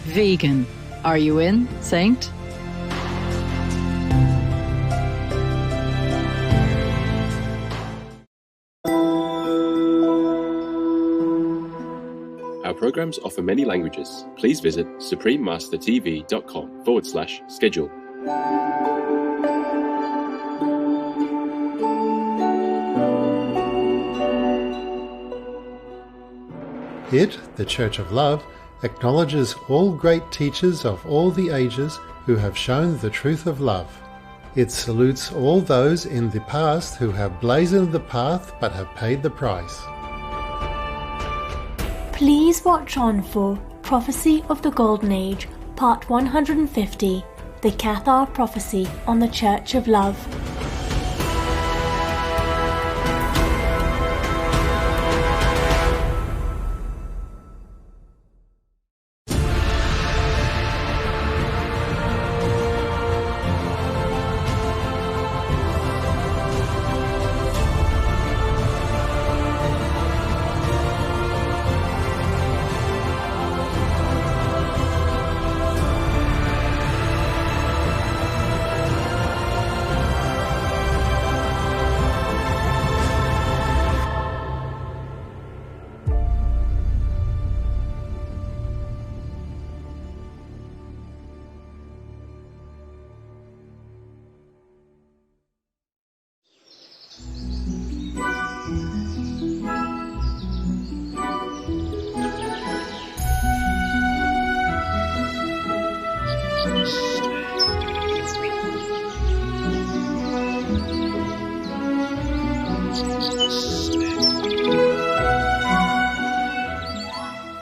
Vegan. Are you in, Saint? Our programs offer many languages. Please visit suprememastertv.com/schedule. It, the Church of Love, acknowledges all great teachers of all the ages who have shown the truth of love. It salutes all those in the past who have blazoned the path but have paid the price. Please watch on for Prophecy of the Golden Age, Part 150, The Cathar Prophecy on the Church of Love.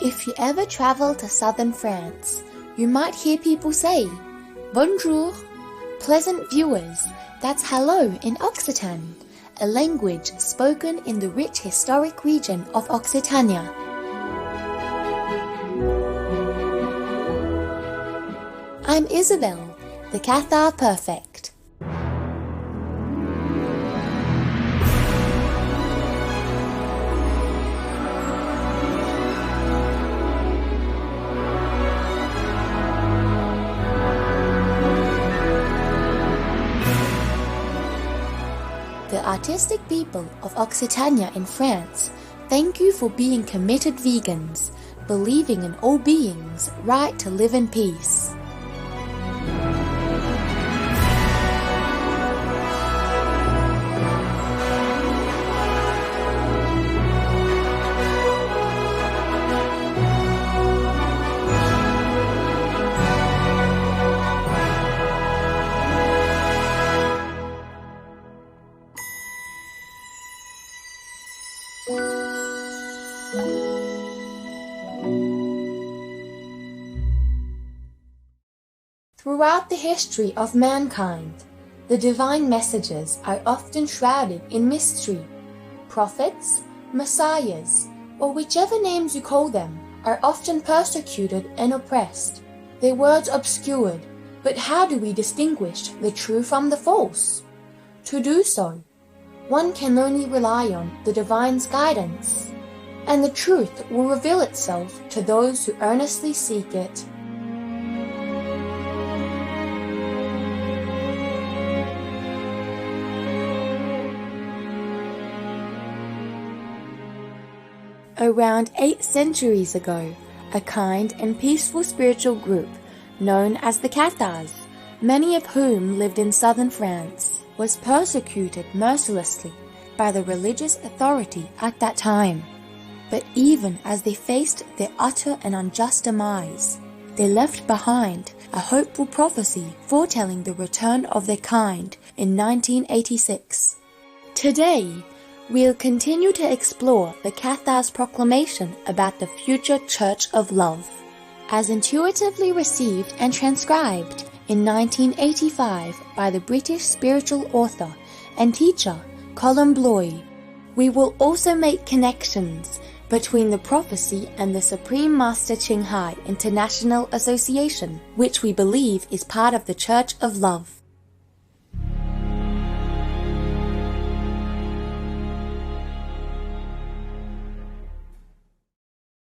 If you ever travel to southern France, you might hear people say, Bonjour. Pleasant viewers, that's hello in Occitan, a language spoken in the rich historic region of Occitania. I'm Isabel, the Cathar Perfect. The artistic people of Occitania in France, thank you for being committed vegans, believing in all beings' right to live in peace. Throughout the history of mankind, the divine messages are often shrouded in mystery. Prophets, messiahs, or whichever names you call them, are often persecuted and oppressed, their words obscured. But how do we distinguish the true from the false? To do so, one can only rely on the divine's guidance, and the truth will reveal itself to those who earnestly seek it. Around 8 centuries ago, a kind and peaceful spiritual group known as the Cathars, many of whom lived in southern France, was persecuted mercilessly by the religious authority at that time. But even as they faced their utter and unjust demise, they left behind a hopeful prophecy foretelling the return of their kind in 1986. Today, we'll continue to explore the Cathar's proclamation about the future Church of Love. As intuitively received and transcribed in 1985 by the British spiritual author and teacher Colin Bloy, we will also make connections between the prophecy and the Supreme Master Ching Hai International Association, which we believe is part of the Church of Love.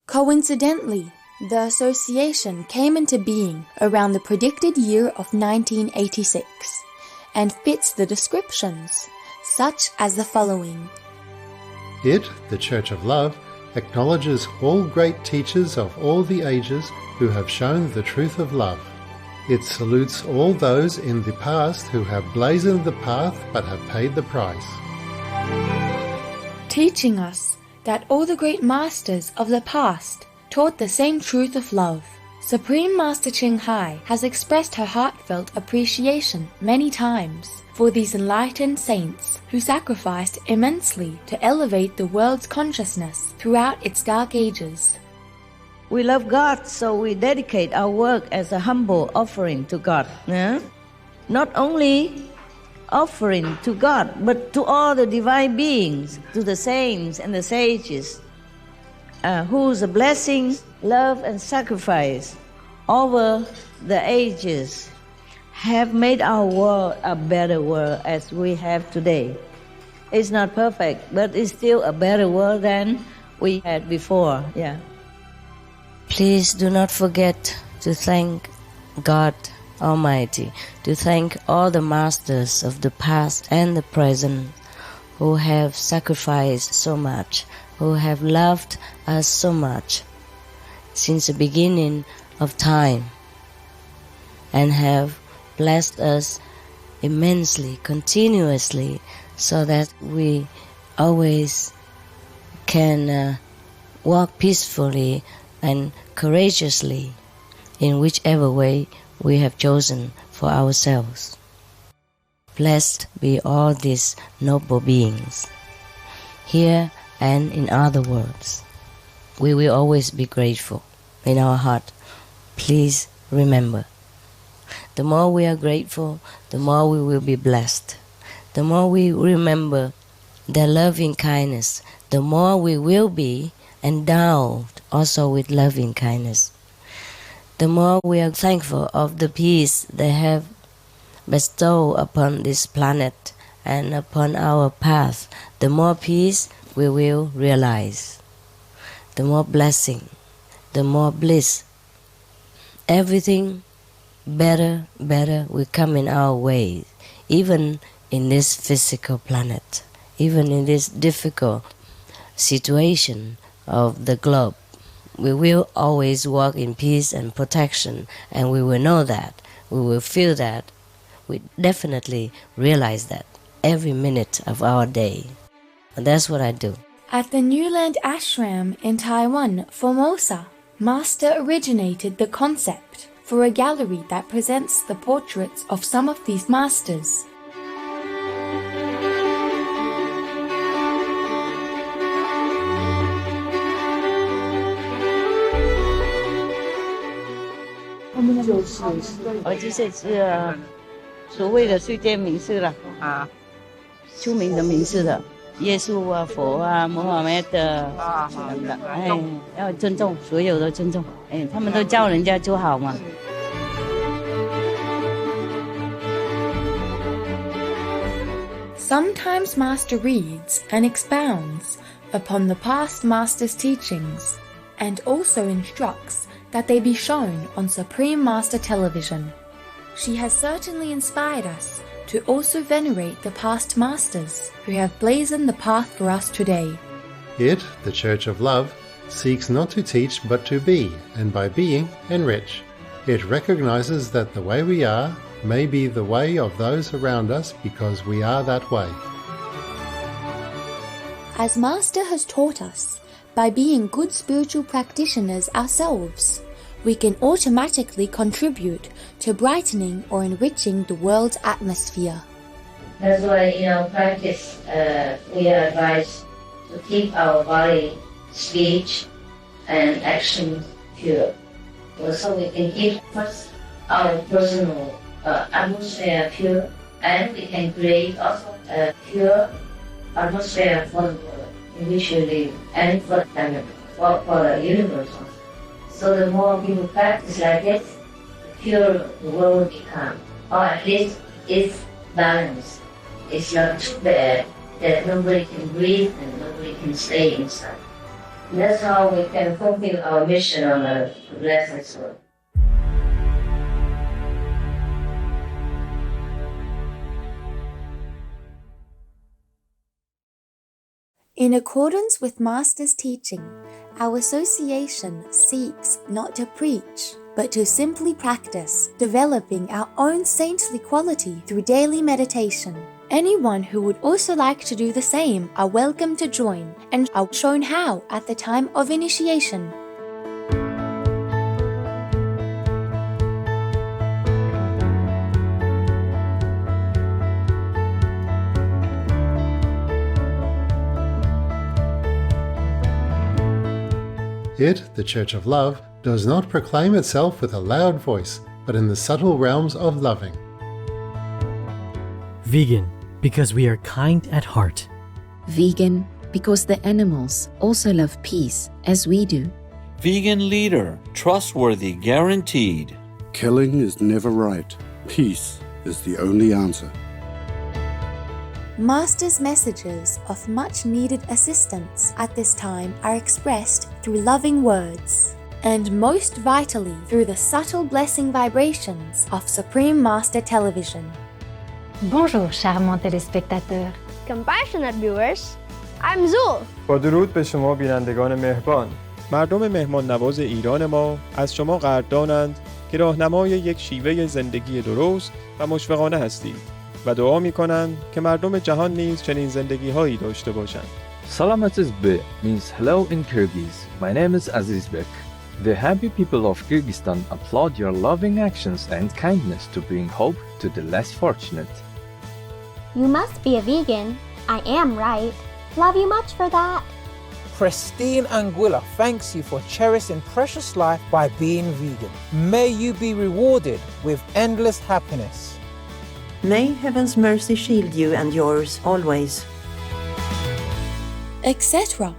Coincidentally, The association came into being around the predicted year of 1986 and fits the descriptions, such as the following. It, the Church of Love, acknowledges all great teachers of all the ages who have shown the truth of love. It salutes all those in the past who have blazoned the path but have paid the price. Teaching us that all the great masters of the past taught the same truth of love. Supreme Master Ching Hai has expressed her heartfelt appreciation many times for these enlightened saints who sacrificed immensely to elevate the world's consciousness throughout its dark ages. We love God, so we dedicate our work as a humble offering to God. Not only offering to God, but to all the divine beings, to the saints and the sages, whose blessing, love, and sacrifice over the ages have made our world a better world as we have today. It's not perfect, but it's still a better world than we had before. Please do not forget to thank God Almighty, to thank all the masters of the past and the present who have sacrificed so much, who have loved us so much since the beginning of time and have blessed us immensely, continuously, so that we always can walk peacefully and courageously in whichever way we have chosen for ourselves. Blessed be all these noble beings, here and in other worlds. We will always be grateful in our heart. Please remember, the more we are grateful, the more we will be blessed. The more we remember their loving kindness, the more we will be endowed also with loving kindness. The more we are thankful of the peace they have bestowed upon this planet and upon our path, the more peace we will realize, the more blessing, the more bliss. Everything better will come in our way, even in this physical planet, even in this difficult situation of the globe. We will always walk in peace and protection, and we will know that, we will feel that, we definitely realize that every minute of our day. And that's what I do. At the New Land Ashram in Taiwan, Formosa, Master originated the concept for a gallery that presents the portraits of some of these masters. This is 所谓的世界名士了啊，出名的名士的，耶稣啊、佛啊、穆罕默德等等，要尊重，所有的尊重，他们都教人家就好嘛。Sometimes Master reads and expounds upon the past Master's teachings and also instructs that they be shown on Supreme Master Television. She has certainly inspired us to also venerate the past Masters who have blazoned the path for us today. It, the Church of Love, seeks not to teach but to be, and by being, enrich. It recognizes that the way we are may be the way of those around us because we are that way. As Master has taught us, by being good spiritual practitioners ourselves, we can automatically contribute to brightening or enriching the world's atmosphere. That's why in our practice, we are advised to keep our body, speech, and action pure. So we can keep first our personal atmosphere pure, and we can create also a pure atmosphere for the world in which we live and for the planet, for the universe. So the more people practice like this, the purer the world will become, or at least it's balanced. It's not too bad that nobody can breathe and nobody can stay inside. That's how we can fulfill our mission on the lessons world. In accordance with Master's teaching, our association seeks not to preach, but to simply practice, developing our own saintly quality through daily meditation. Anyone who would also like to do the same are welcome to join and are shown how at the time of initiation. It, the Church of Love, does not proclaim itself with a loud voice, but in the subtle realms of loving. Vegan, because we are kind at heart. Vegan, because the animals also love peace, as we do. Vegan leader, trustworthy, guaranteed. Killing is never right. Peace is the only answer. Master's messages of much needed assistance at this time are expressed through loving words, and most vitally through the subtle blessing vibrations of Supreme Master Television. Bonjour, charmants téléspectateurs. Compassionate viewers, I'm Zul. با درود به شما بینندگان مهربان. مردم مهمان نواز ایران ما از شما قدردانند که راهنمای یک شیوه زندگی درست و مشفقانه هستید و دعا می‌کنند که مردم جهان نیز چنین زندگی‌هایی داشته باشند. Salamatizbe means hello in Kyrgyz. My name is Azizbek. The happy people of Kyrgyzstan applaud your loving actions and kindness to bring hope to the less fortunate. You must be a vegan. I am, right? Love you much for that. Pristine Anguilla thanks you for cherishing precious life by being vegan. May you be rewarded with endless happiness. May heaven's mercy shield you and yours always. Etc.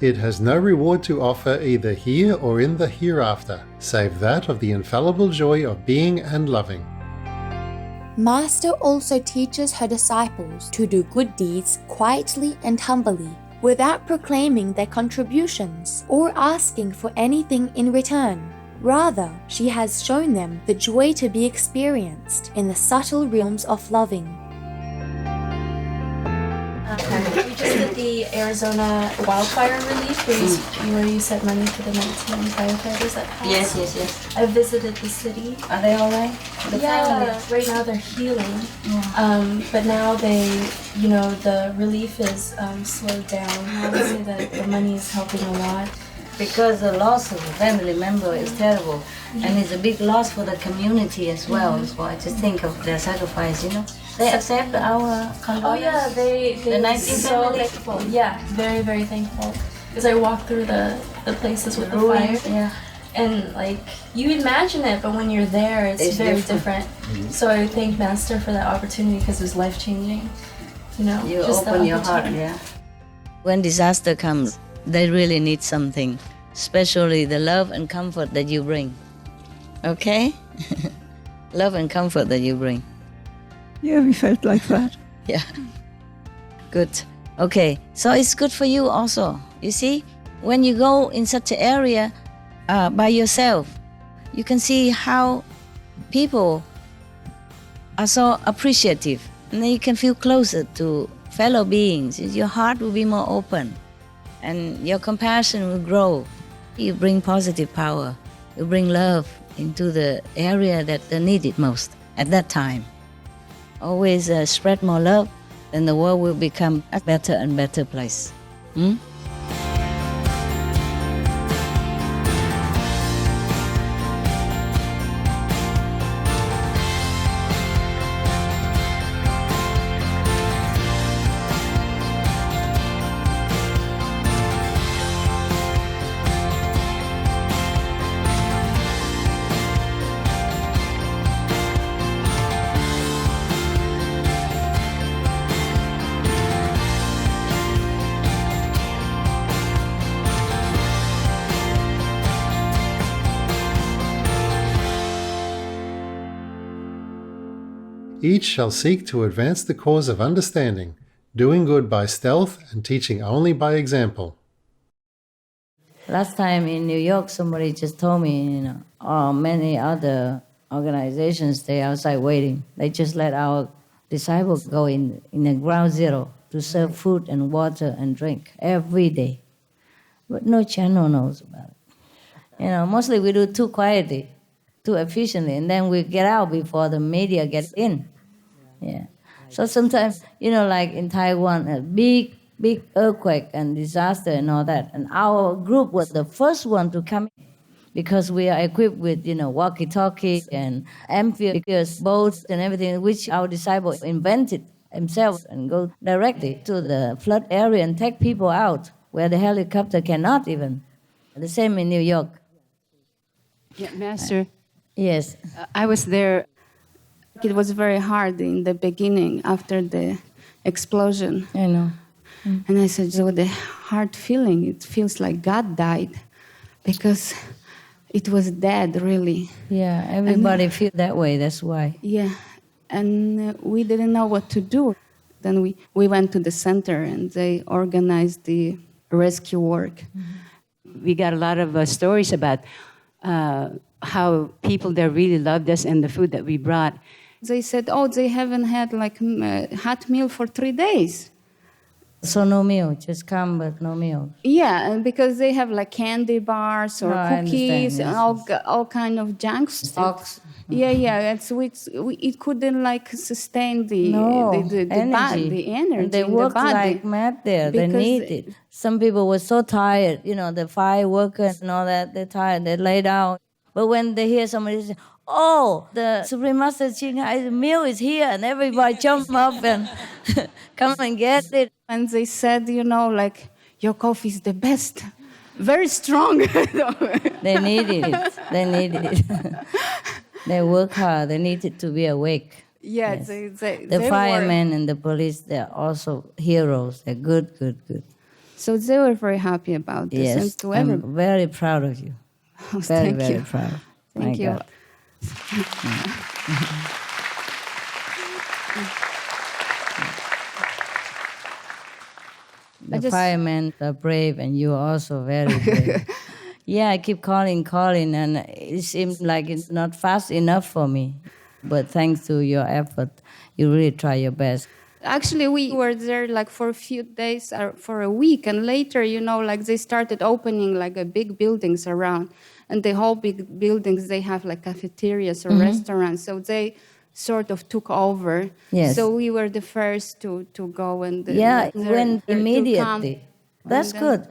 It has no reward to offer either here or in the hereafter, save that of the infallible joy of being and loving. Master also teaches her disciples to do good deeds quietly and humbly, without proclaiming their contributions or asking for anything in return. Rather, she has shown them the joy to be experienced in the subtle realms of loving. We just did the Arizona wildfire relief where you sent money to the 19 firefighters that passed. Yes. I visited the city. Are they all right? Right now they're healing. But now the relief is slowed down. I would say that the money is helping a lot. Because the loss of a family member is terrible, and it's a big loss for the community as well. So I just think of their sacrifice, They accept our condolences. Oh yeah, they the 19 so family. thankful. Yeah, very, very thankful. Because I walked through the places with the ruins, fire. Yeah. And you imagine it, but when you're there, it's very different. So I thank Master for that opportunity because it was life changing. You just open your heart, yeah. When disaster comes, they really need something, especially the love and comfort that you bring. Okay? Love and comfort that you bring. Yeah, we felt like that. Yeah. Good. Okay, so it's good for you also. You see, when you go in such an area by yourself, you can see how people are so appreciative, and then you can feel closer to fellow beings. Your heart will be more open, and your compassion will grow. You bring positive power. You bring love into the area that they need it most at that time. Always spread more love, then the world will become a better and better place. Each shall seek to advance the cause of understanding, doing good by stealth and teaching only by example. Last time in New York, somebody just told me, many other organizations, they outside waiting. They just let our disciples go in the ground zero to serve food and water and drink every day. But no channel knows about it. Mostly we do too quietly, too efficiently, and then we get out before the media gets in. Yeah. So sometimes, like in Taiwan, a big earthquake and disaster and all that, and our group was the first one to come in because we are equipped with, walkie-talkie and amphibious boats and everything, which our disciple invented himself, and go directly to the flood area and take people out where the helicopter cannot even. The same in New York. Yeah, Master. Yes. I was there. It was very hard in the beginning after the explosion. I know. And I said, so the hard feeling, it feels like God died because it was dead, really. Yeah, everybody feels that way, that's why. Yeah, and we didn't know what to do. Then we went to the center and they organized the rescue work. We got a lot of stories about how people there really loved us and the food that we brought. They said, they haven't had hot meal for 3 days. So no meal, just come but no meal. Yeah, and because they have candy bars or cookies and all kind of junk stuff. Yeah. It couldn't sustain the energy. The energy. And they in worked the body. like mad there. They need it. Some people were so tired. The fire workers and all that. They're tired. They lay down. But when they hear somebody say, "Oh, the Supreme Master Ching meal is here," and everybody jump up and come and get it. And they said, your coffee is the best, very strong. They need it. They need it. They work hard. They need it to be awake. Yeah, yes. The firemen and the police, they're also heroes. They're good. So they were very happy about this. Yes, I'm very proud of you. Very, very proud. Thank you. God. The firemen are brave, and you are also very brave. Yeah, I keep calling, and it seems like it's not fast enough for me. But thanks to your effort, you really try your best. Actually, we were there for a few days or for a week, and later, they started opening big buildings around, and the whole big buildings, they have cafeterias or restaurants, so they sort of took over. Yes. So we were the first to go and it went immediately. That's good.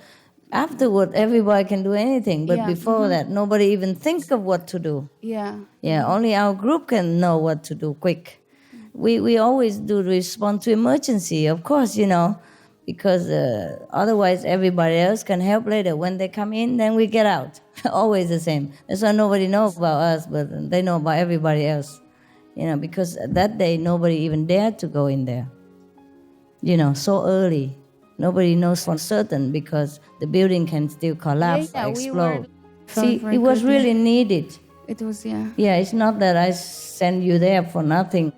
Afterward, everybody can do anything, but before that, nobody even thinks of what to do. Yeah. Yeah, only our group can know what to do quick. We always do respond to emergency, of course, because otherwise everybody else can help later. When they come in, then we get out. Always the same. That's why nobody knows about us, but they know about everybody else. Because that day nobody even dared to go in there. So early. Nobody knows for certain because the building can still collapse or explode. It was really needed. It was, yeah. Yeah, it's not that I sent you there for nothing.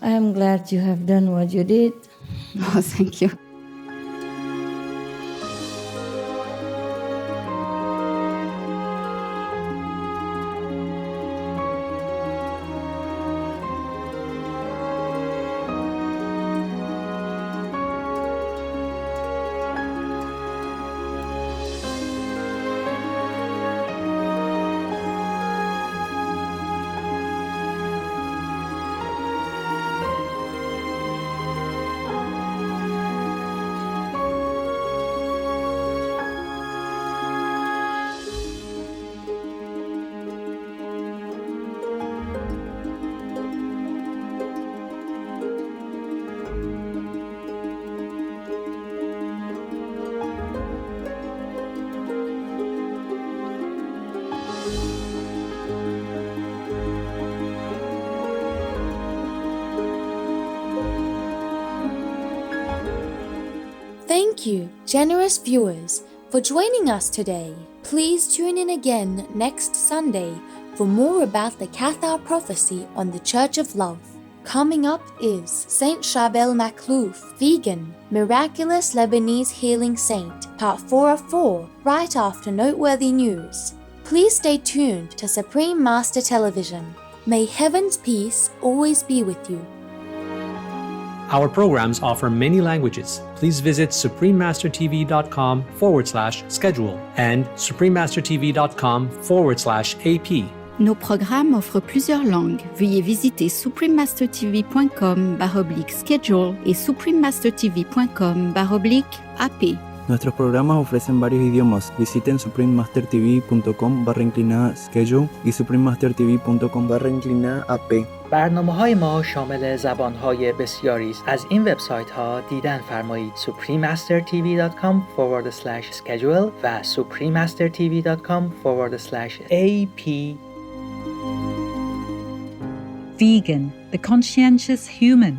I am glad you have done what you did. Oh, thank you. Thank you, generous viewers, for joining us today. Please tune in again next Sunday for more about the Cathar prophecy on the Church of Love. Coming up is Saint Charbel Maklouf, Vegan, Miraculous Lebanese Healing Saint, Part 4 of 4, right after Noteworthy News. Please stay tuned to Supreme Master Television. May heaven's peace always be with you. Our programs offer many languages. Please visit suprememastertv.com/schedule and suprememastertv.com/AP. Nos programmes offrent plusieurs langues. Veuillez visiter suprememastertv.com/schedule et suprememastertv.com/AP. Nuestros programas ofrecen varios idiomas. Visiten suprememastertv.com/schedule y suprememastertv.com/AP. برنامه‌های ما شامل زبان‌های بسیاری است. از این وبسایت‌ها دیدن فرمایید suprememastertv.com/schedule و suprememastertv.com/AP. Vegan, the conscientious human.